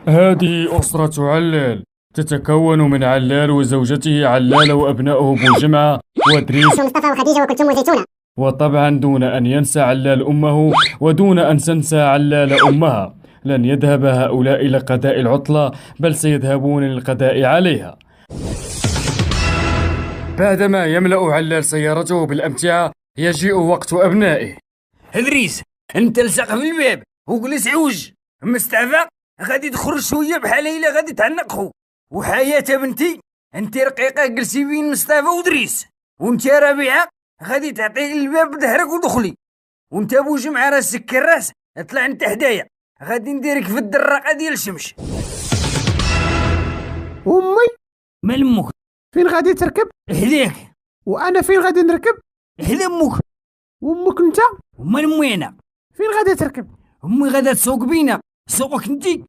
هذه أسرة علال، تتكون من علال وزوجته علالة وأبنائه بوجمعة ودريس ومصطفى وخديجة وكلثوم وزيتونة. وطبعا دون أن ينسى علال أمه ودون أن تنسى علال أمها. لن يذهب هؤلاء إلى قضاء العطلة، بل سيذهبون للقضاء عليها. بعدما يملأ علال سيارته بالأمتعة يجيء وقت أبنائه. هدريس، انت لصق في الباب وجلس عوج مستعفى، غادي تخرج شويه بحال ليلى غادي تعنقخو. وحياة بنتي، انت رقيقه جلسي بين مصطفى ودريس، وانت ربيعه غادي تعطي الباب بظهرك ودخلي. وانت بوجمع راسك كراس، اطلع انت حدايا، غادي نديرك في الدراقه ديال الشمس. أمي مال امك؟ فين غادي تركب؟ حداك. وأنا فين غادي نركب؟ حدا امك. وأمك أنت ومال امي انا؟ فين غادي تركب؟ امي غادا تسوق بينا، سوقك انتي.